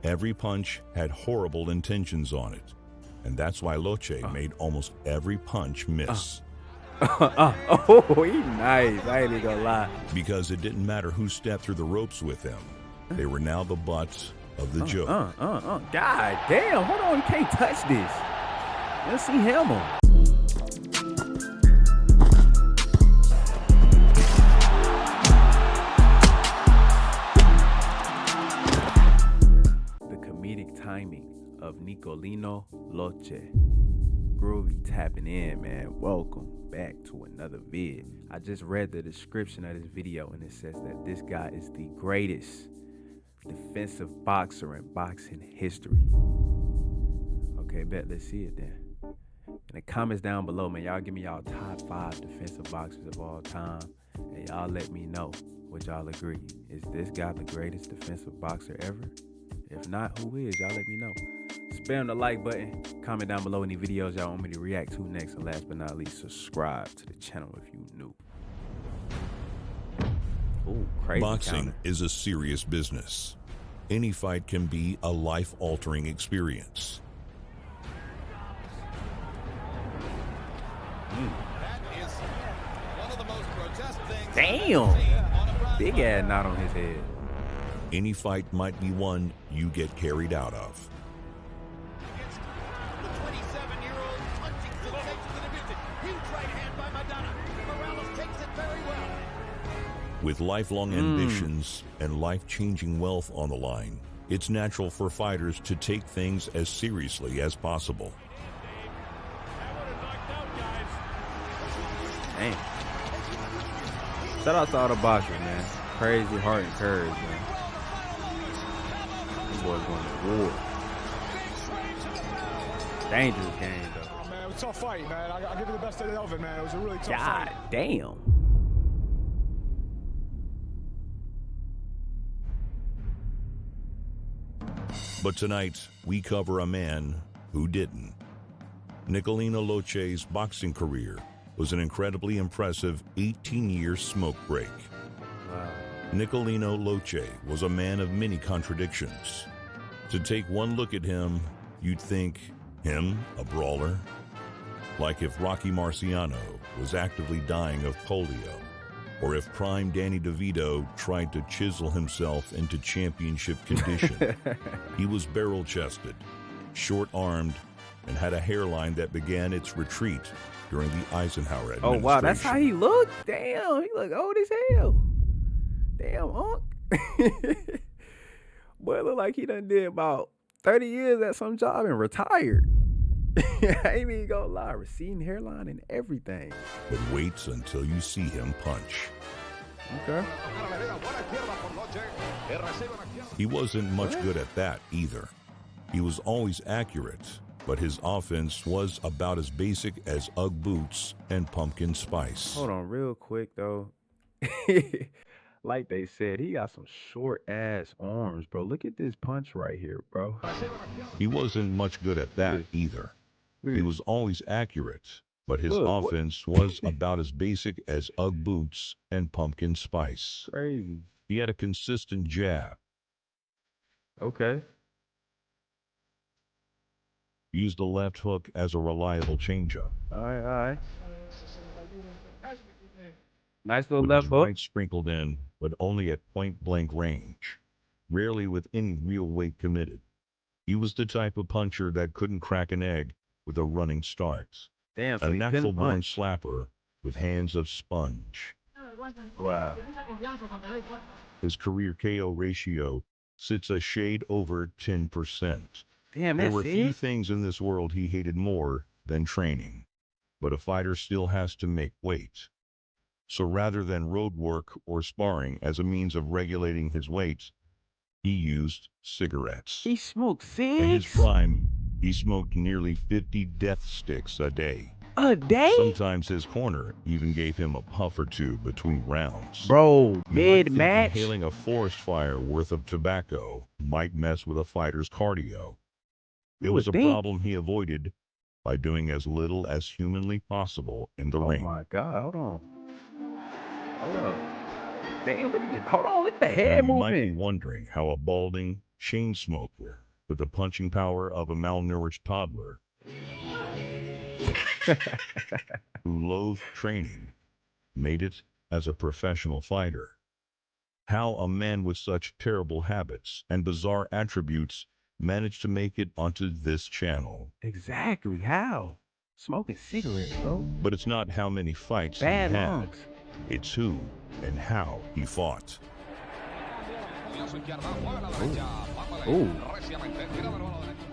Every punch had horrible intentions on it, and that's why Locche made almost every punch miss. Oh, he nice. I ain't even gonna lie. Because it didn't matter who stepped through the ropes with him. They were now the butt of the joke. God damn, hold on, you can't touch this. Let's see Hammer. The comedic timing of Nicolino Locche. Groovy tapping in, man. Welcome back to another vid. I just read the description of this video and it says that this guy is the greatest defensive boxer in boxing history. Okay, bet, let's see it then. In the comments down below, man, y'all give me y'all top 5 defensive boxers of all time, and y'all let me know what y'all agree. Is this guy the greatest defensive boxer ever? If not, who is? Y'all let me know. Spam the like button. Comment down below any videos y'all want me to react to next. And last but not least, subscribe to the channel if you new. Ooh, crazy Boxing counter. is a serious business. Any fight can be a life-altering experience. That is one of the most grotesque things. Damn! Big ass knot on his head. Any fight might be one you get carried out of. Against the 27-year-old punching sensation of the division. Huge right hand by Madonna. Morales takes it very well. With lifelong ambitions and life-changing wealth on the line, it's natural for fighters to take things as seriously as possible. Damn. Shout out to all the boxers, man. Crazy heart and courage, man. This boy's going to war. Dangerous game, though. Oh, man, it was a tough fight, man. I'll give you the best of it, man. It was a really tough God fight. damn. But tonight, we cover a man who didn't. Nicolino Locche's boxing career was an incredibly impressive 18-year smoke break. Wow. Nicolino Locche was a man of many contradictions. To take one look at him, you'd think him a brawler? Like if Rocky Marciano was actively dying of polio, or if prime Danny DeVito tried to chisel himself into championship condition. He was barrel-chested, short-armed, and had a hairline that began its retreat during the Eisenhower administration. Oh, wow, that's how he looked? Damn, he look old as hell. Damn, Unc. Boy, it look like he done did about 30 years at some job and retired. I ain't even gonna lie, receding hairline and everything. But wait until you see him punch. Okay. He wasn't much good at that either. He was always accurate, but his offense was about as basic as Ugg boots and pumpkin spice. Hold on real quick, though. Like they said, he got some short-ass arms, bro. Look at this punch right here, bro. He wasn't much good at that either. He was always accurate, but his offense was about as basic as Ugg boots and pumpkin spice. Crazy. He had a consistent jab, Okay. used the left hook as a reliable changeup. All right. Nice little With left his hook. right sprinkled in, but only at point-blank range, rarely with any real weight committed. He was the type of puncher that couldn't crack an egg with a running start. Damn, so A he couldn't natural-born punch. slapper with hands of sponge. Wow. His career KO ratio sits a shade over 10%. Damn, There that's were few it? things in this world he hated more than training, but a fighter still has to make weight. So rather than road work or sparring as a means of regulating his weight, he used cigarettes. He smoked In his cigs prime, he smoked nearly 50 death sticks a day. a day? Sometimes his corner even gave him a puff or two between rounds. Bro, You might think mid-match? inhaling a forest fire worth of tobacco might mess with a fighter's cardio. It was a problem he avoided by doing as little as humanly possible in the ring. Oh my God, hold on. Hold on. Damn, hold on, look at the head You might be movement. wondering how a balding, chain smoker with the punching power of a malnourished toddler who loathed training, made it as a professional fighter. How a man with such terrible habits and bizarre attributes managed to make it onto this channel. Exactly. How? Smoking cigarettes, bro. But it's not how many fights Bad he had. lungs. It's who and how he fought.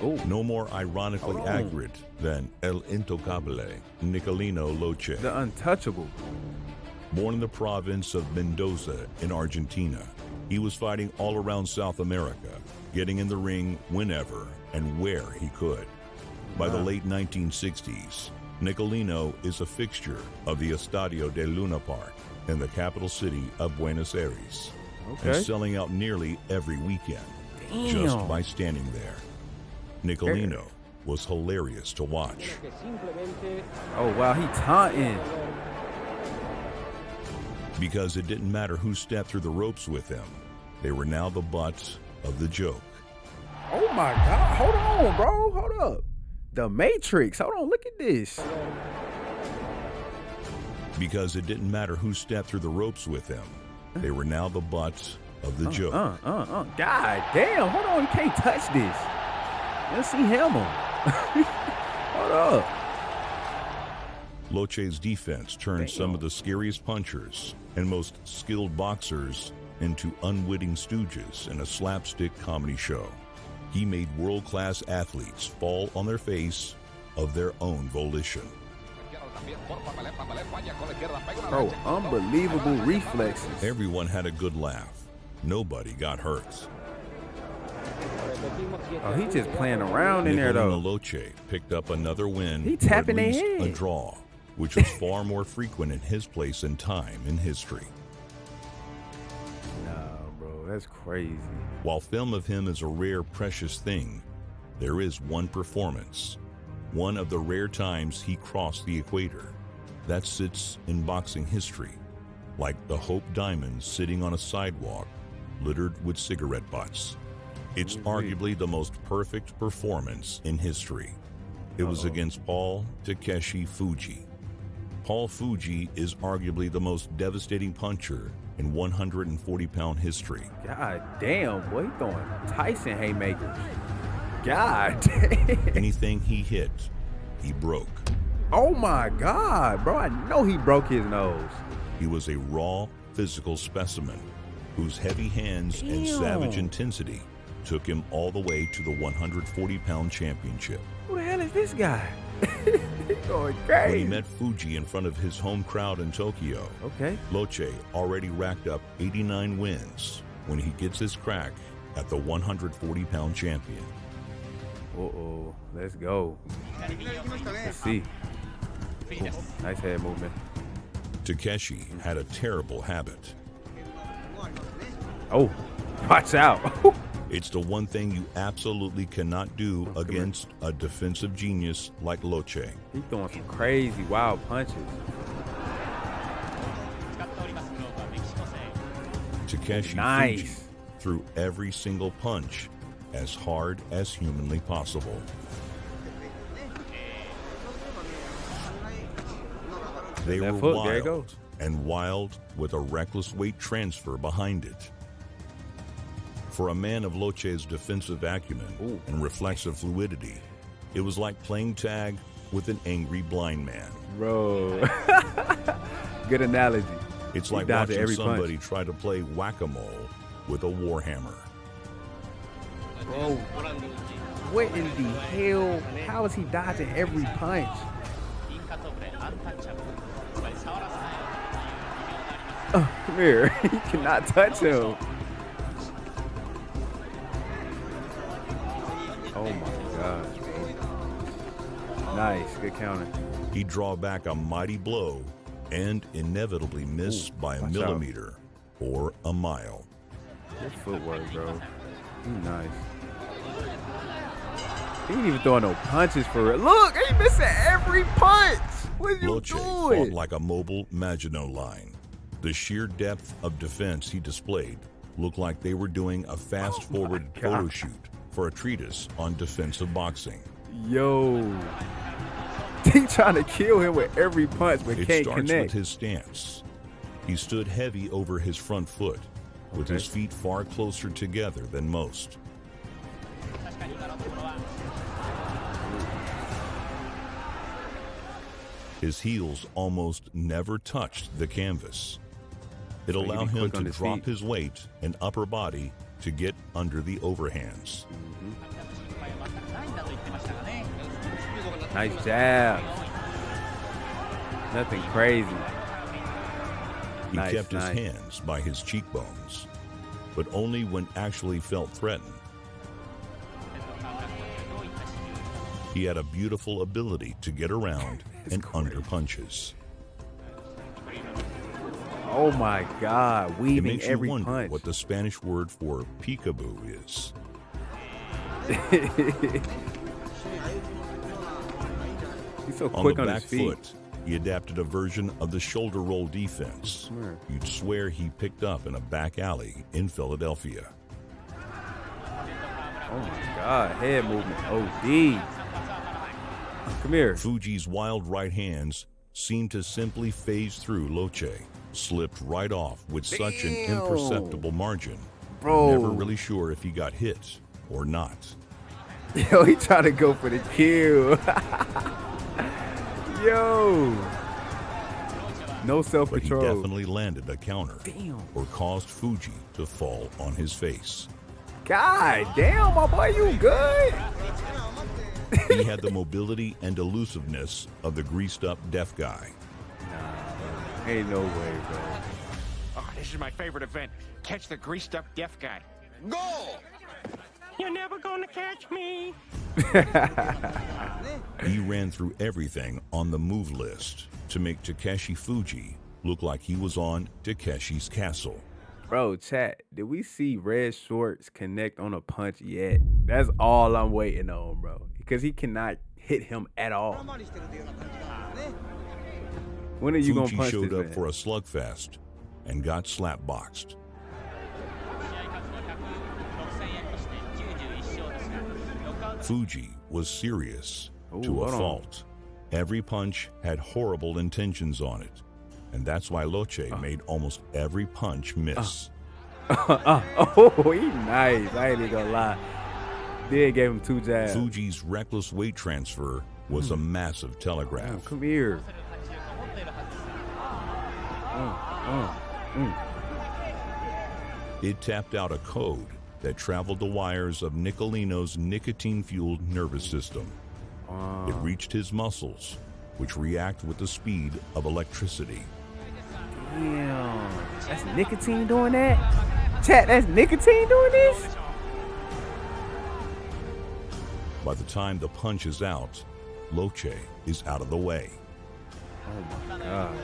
Oh, No more ironically accurate than El Intocable, Nicolino Locche. the untouchable. Born in the province of Mendoza in Argentina, he was fighting all around South America, getting in the ring whenever and where he could. By the late 1960s, Nicolino is a fixture of the Estadio de Luna Park in the capital city of Buenos Aires, and selling out nearly every weekend just by standing there. Nicolino was hilarious to watch. Oh, wow, he taunting. Because it didn't matter who stepped through the ropes with him, they were now the butt of the joke. Oh, my God. Hold on, bro. Hold up. The Matrix. Hold on. Look at this. Because it didn't matter who stepped through the ropes with him, they were now the butt of the joke. God damn. Hold on. You can't touch this. Let's see him on. Hold up. Locche's defense turned some of the scariest punchers and most skilled boxers into unwitting stooges in a slapstick comedy show. He made world-class athletes fall on their face of their own volition. Bro, unbelievable reflexes. Everyone had a good laugh. Nobody got hurt. Oh, he just playing around in there, Nicolino though. Locche picked up another win, He or tapping at their least a head. draw, which was far more frequent in his place and time in history. Nah, bro, that's crazy. While film of him is a rare, precious thing, there is one performance, one of the rare times he crossed the equator, that sits in boxing history, like the Hope Diamond sitting on a sidewalk littered with cigarette butts. It's arguably the most perfect performance in history. It was against Paul Takeshi Fuji. Paul Fuji is arguably the most devastating puncher in 140-pound history. God damn, boy, he throwing Tyson haymakers. God damn. Anything he hit, he broke. Oh my God, bro, I know he broke his nose. He was a raw, physical specimen whose heavy hands and savage intensity took him all the way to the 140-pound championship. Who the hell is this guy? He's going When crazy. he met Fuji in front of his home crowd in Tokyo, Okay. Locche already racked up 89 wins when he gets his crack at the 140-pound champion. Uh-oh, let's go. Let's see. Ooh, nice head movement. Takeshi had a terrible habit. Oh, watch out. It's the one thing you absolutely cannot do against a defensive genius like Locche. He's throwing some crazy, wild punches. Takeshi Fuji Nice. threw every single punch as hard as humanly possible. They were Left hook, there you go. wild, and wild with a reckless weight transfer behind it. For a man of Locche's defensive acumen and reflexive fluidity, it was like playing tag with an angry blind man. Bro. Good analogy. It's He like dodged watching every somebody punch. try to play whack-a-mole with a warhammer. Bro, what in the hell? How is he dodging every punch? Oh, come here. You cannot touch him. Oh my gosh. Nice. Good counter. He'd draw back a mighty blow and inevitably miss by a watch millimeter or a mile. Good footwork, bro. Nice. He ain't even throwing no punches for real. Look, he missing every punch. What are you Locche fought doing? like a mobile Maginot Line. The sheer depth of defense he displayed looked like they were doing a fast-forward photo shoot for a treatise on defensive boxing. Yo. He trying to kill him with every punch, but It can't starts connect. with his stance. He stood heavy over his front foot, with his feet far closer together than most. His heels almost never touched the canvas. It So he allowed be him quick on to his drop feet. his weight and upper body to get under the overhands. Nice jab. Nothing crazy. He Nice, kept his nice. hands by his cheekbones, but only when actually felt threatened. He had a beautiful ability to get around and under punches. Oh my God, It weaving makes you every wonder punch. what the Spanish word for peekaboo is. He's so On quick the on back his feet. foot, he adapted a version of the shoulder roll defense you'd swear he picked up in a back alley in Philadelphia. Oh my God, head movement. OD. Come here. Fuji's wild right hands seemed to simply phase through Locche, slipped right off with such an Damn. imperceptible margin. Bro. Never really sure if he got hit or not. Yo, he trying to go for the kill. Yo. No But he self-control. definitely landed a counter Damn. or caused Fuji to fall on his face. God damn, my boy, you good? He had the mobility and elusiveness of the greased-up deaf guy. Ain't no way, bro. Oh, this is my favorite event. Catch the greased up deaf guy. Goal! You're never gonna catch me. He ran through everything on the move list to make Takeshi Fuji look like he was on Takeshi's castle. Bro, chat, did we see Red Shorts connect on a punch yet? That's all I'm waiting on, bro. Because he cannot hit him at all. When are you going to Fuji punch showed this up man? for a slugfest and got slapboxed. Fuji was serious Ooh, to a hold on. fault. Every punch had horrible intentions on it, and that's why Locche made almost every punch miss. Oh, he nice. I ain't even gonna lie. Did gave him 2 jabs. Fuji's reckless weight transfer was a massive telegraph. Come here. It tapped out a code that traveled the wires of Nicolino's nicotine-fueled nervous system. It reached his muscles, which react with the speed of electricity. Damn. That's nicotine doing that? Chat, that's nicotine doing this? By the time the punch is out, Locche is out of the way. Oh my God.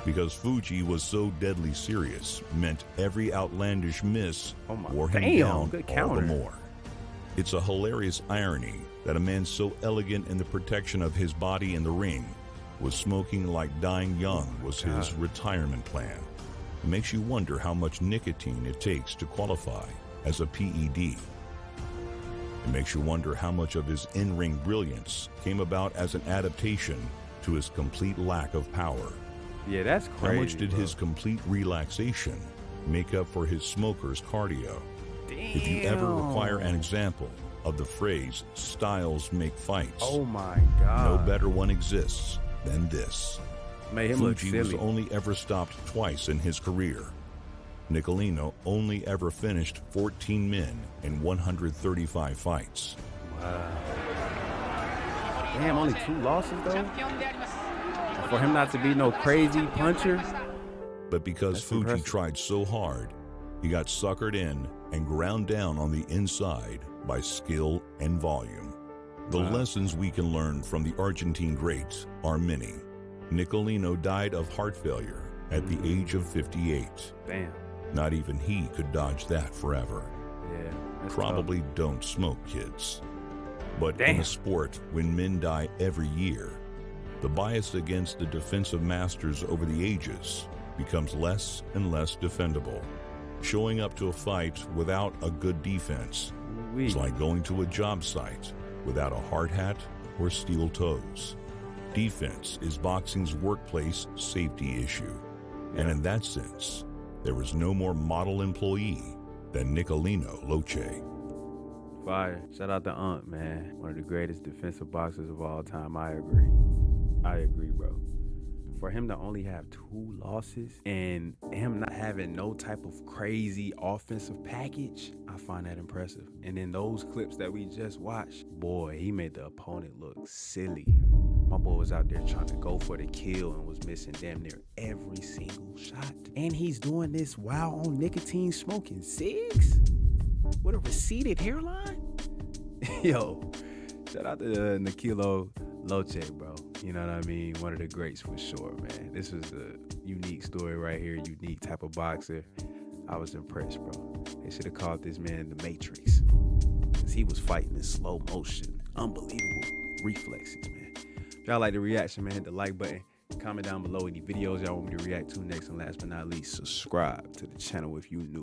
Because Fuji was so deadly serious meant every outlandish miss Oh my- wore him damn, down good all counter. the more. It's a hilarious irony that a man so elegant in the protection of his body in the ring was smoking like dying young was his retirement plan. It makes you wonder how much nicotine it takes to qualify as a PED. It makes you wonder how much of his in-ring brilliance came about as an adaptation to his complete lack of power. Yeah, that's crazy. How much did bro. his complete relaxation make up for his smoker's cardio? If you ever require an example of the phrase, styles make fights, Oh my no God. better one exists than this. Made him look Fuji was silly. only ever stopped twice in his career. Nicolino only ever finished 14 men in 135 fights. Damn, only 2 losses though? For him not to be no crazy puncher? But because That's Fuji impressive. tried so hard, he got suckered in and ground down on the inside by skill and volume. The lessons we can learn from the Argentine greats are many. Nicolino died of heart failure at the age of 58. Damn. Not even he could dodge that forever. Yeah. That's Probably don't smoke, kids. But in Damn. a sport when men die every year, the bias against the defensive masters over the ages becomes less and less defendable. Showing up to a fight without a good defense is like going to a job site without a hard hat or steel toes. Defense is boxing's workplace safety issue. And in that sense, there was no more model employee than Nicolino Locche. Fire. Shout out to Unc, man. One of the greatest defensive boxers of all time. I agree. I agree, bro. For him to only have 2 losses and him not having no type of crazy offensive package, I find that impressive. And in those clips that we just watched, boy, he made the opponent look silly. My boy was out there trying to go for the kill and was missing damn near every single shot. And he's doing this while on nicotine smoking cigs with a receded hairline. Yo, shout out to Nicolino Locche, bro. You know what I mean? One of the greats for sure, man. This was a unique story right here, unique type of boxer. I was impressed, bro. They should have called this man the Matrix, because he was fighting in slow motion. Unbelievable reflexes, man. If y'all like the reaction, man, hit the like button. Comment down below any videos y'all want me to react to next. And last but not least, subscribe to the channel if you new.